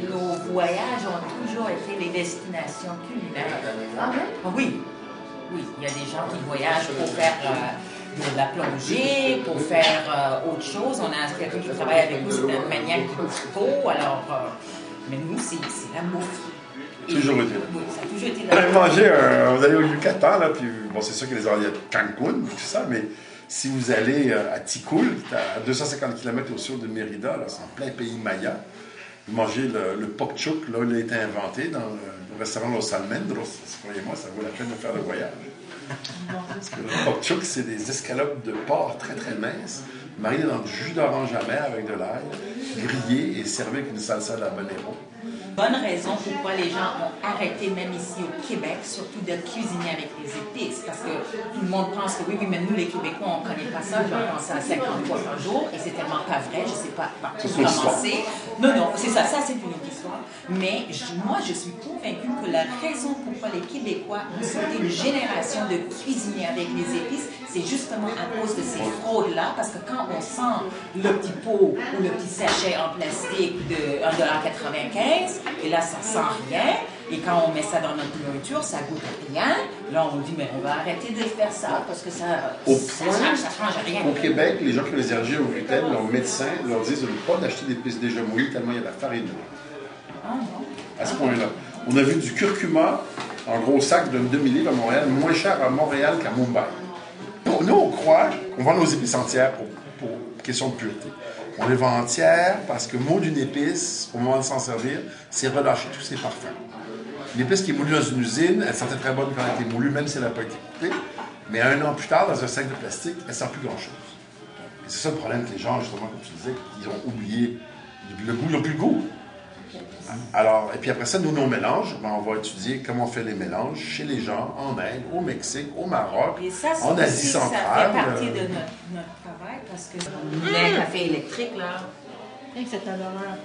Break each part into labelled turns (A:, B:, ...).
A: nos voyages ont toujours été des destinations culinaires.
B: Ah ouais?
A: Ah oui, oui, il y a des gens qui voyagent pour faire de la plongée, pour faire autre chose. On a quelqu'un qui travaille avec nous, c'est un maniaque du coco. Alors, mais nous, c'est la bouffe.
C: Toujours été là.
A: Oui, ça a toujours été
C: On
A: là.
C: a mangé, vous allez au Yucatan, là, puis bon, c'est sûr que les endroits, il y a Cancun, tout ça, mais si vous allez à Tikul, qui est à 250 km au sud de Mérida, là, c'est en plein pays maya, vous mangez le pokchuk, là, il a été inventé dans le restaurant Los Almendros. Croyez-moi, ça vaut la peine de faire le voyage. Parce que le pokchuk, c'est des escalopes de porc très très minces, marinées dans du jus d'orange amer avec de l'ail, grillées et servies avec une salsa de habanero.
A: Bonne raison pourquoi les gens ont arrêté, même ici au Québec, surtout de cuisiner avec les épices. Parce que tout le monde pense que oui, mais nous, les Québécois, on ne connaît pas ça. J'en pense à 50 fois par jour. Et c'est tellement pas vrai. Je ne sais pas par où commencer. Non, c'est ça. Ça, c'est une autre histoire. Mais moi, je suis convaincue que la raison pourquoi les Québécois ont sauté une génération de cuisiner avec les épices, c'est justement à cause de ces fraudes-là. Parce que quand on sent le petit pot ou le petit sachet en plastique de 1,95 $, et là, ça sent rien. Et quand on met ça dans notre nourriture, ça goûte rien. Là, on dit, mais on va arrêter de faire ça parce que ça change rien.
C: Au Québec, les gens qui ont des allergies au gluten, leurs médecins leur disent de ne pas d'acheter des épices déjà mouillées tellement il y a de la farine.
A: Ah non.
C: À ce point-là. On a vu du curcuma en gros sac d'un demi-livre à Montréal, moins cher à Montréal qu'à Mumbai. Pour nous, on croit qu'on vend nos épices entières pour question de pureté. On les vend entières parce que mot d'une épice, au moment de s'en servir, c'est relâcher tous ses parfums. Une épice qui est moulue dans une usine, elle sentait très bonne quand elle a été moulue, même si elle n'a pas été coupée. Mais un an plus tard, dans un sac de plastique, elle ne sent plus grand-chose. Et c'est ça le problème que les gens, justement, comme tu disais, ils ont oublié le goût, ils n'ont plus le goût. Alors, et puis après ça, nous, nos mélanges, ben, on va étudier comment on fait les mélanges chez les gens, en Inde, au Mexique, au Maroc,
A: Et ça,
C: en Asie
A: aussi,
C: centrale.
A: Ça fait partie de notre travail parce que le café électrique, là, c'est un horreur.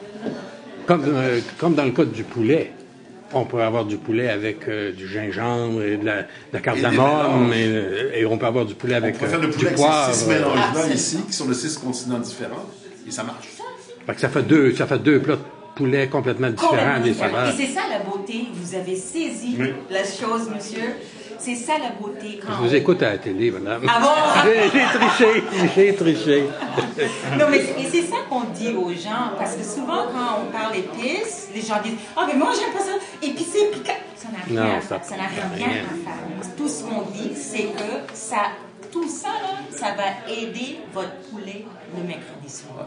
D: Comme dans le cas du poulet. On peut avoir du poulet avec du gingembre et de la cardamome, et on peut avoir du poulet avec
C: on peut faire le poulet
D: du poivre.
C: avec ces 6 mélanges-là ici, qui sont de 6 continents différents, et ça marche.
D: Fait que ça fait deux plats de poulet complètement différents, des saveurs.
A: Et c'est ça la beauté. Vous avez saisi la chose, monsieur. C'est ça la beauté. Quand
D: Je vous écoute à la télé, madame.
A: Ah bon?
D: J'ai triché.
A: Non, mais c'est ça qu'on dit aux gens, parce que souvent, quand on parle épices, les gens disent « Ah, mais moi, j'aime pas ça, épicé, piquant. » Ça n'a rien à faire. Ça n'a rien à faire. Tout ce qu'on dit, c'est que tout ça, là, ça va aider votre poulet le mercredi soir.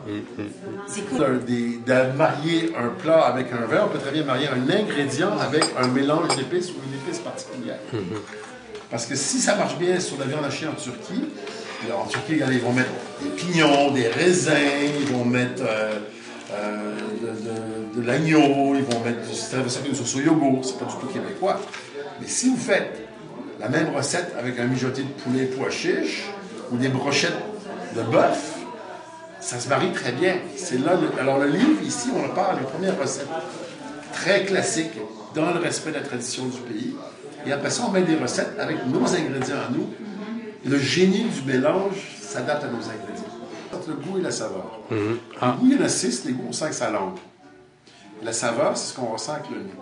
A: C'est cool.
C: De marier un plat avec un vin, on peut très bien marier un ingrédient avec un mélange d'épices ou une épice particulière. Parce que si ça marche bien sur la viande hachée en Turquie, ils vont mettre des pignons, des raisins, ils vont mettre de l'agneau, ils vont mettre une sauce au yogourt, c'est pas du tout québécois. Mais si vous faites la même recette avec un mijoté de poulet pois chiche ou des brochettes de bœuf, ça se marie très bien. C'est là alors le livre, ici, on parle des premières recettes très classiques dans le respect de la tradition du pays. Et après ça, on met des recettes avec nos ingrédients à nous. Le génie du mélange s'adapte à nos ingrédients. Le goût et la saveur. Le goût, il y en a 6, les goûts, on sent que ça langue. La saveur, c'est ce qu'on ressent avec le nez.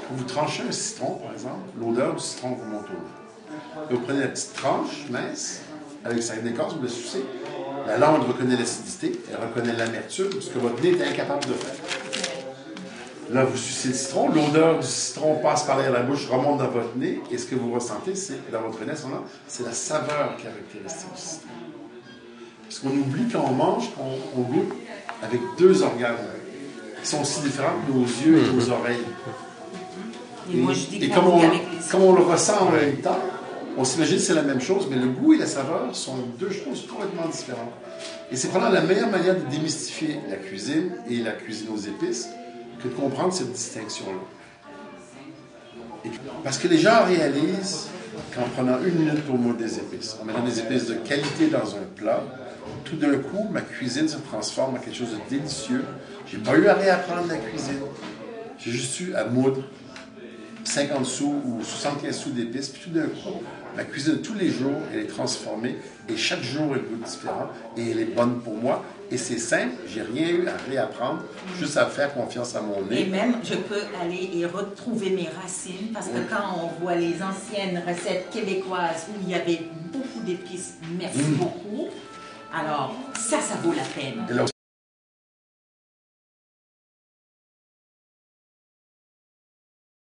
C: Quand vous tranchez un citron, par exemple, l'odeur du citron vous monte au nez. Vous prenez la petite tranche mince, avec sa écorce, vous la sucez. La langue reconnaît l'acidité, elle reconnaît l'amertume, ce que votre nez est incapable de faire. Là, vous sucez le citron, l'odeur du citron passe par derrière la bouche, remonte dans votre nez, et ce que vous ressentez, c'est, dans votre nez, c'est la saveur caractéristique du citron. Parce qu'on oublie quand on mange, on goûte avec 2 organes qui sont aussi différents que nos yeux et nos oreilles. Et comme on le ressent en même temps, on s'imagine que c'est la même chose, mais le goût et la saveur sont 2 choses complètement différentes. Et c'est probablement la meilleure manière de démystifier la cuisine et la cuisine aux épices que de comprendre cette distinction-là. Parce que les gens réalisent qu'en prenant 1 minute pour mouiller des épices, en mettant des épices de qualité dans un plat, tout d'un coup, ma cuisine se transforme en quelque chose de délicieux. J'ai pas eu à réapprendre la cuisine. J'ai juste eu à moudre 50 sous ou 75 sous d'épices, puis tout d'un coup, ma cuisine de tous les jours, elle est transformée, et chaque jour, elle goûte différent, et elle est bonne pour moi, Et c'est simple, j'ai rien eu à réapprendre, juste à faire confiance à mon nez.
A: Et même, je peux aller et retrouver mes racines, parce que quand on voit les anciennes recettes québécoises où il y avait beaucoup d'épices, merci beaucoup, alors ça vaut la peine.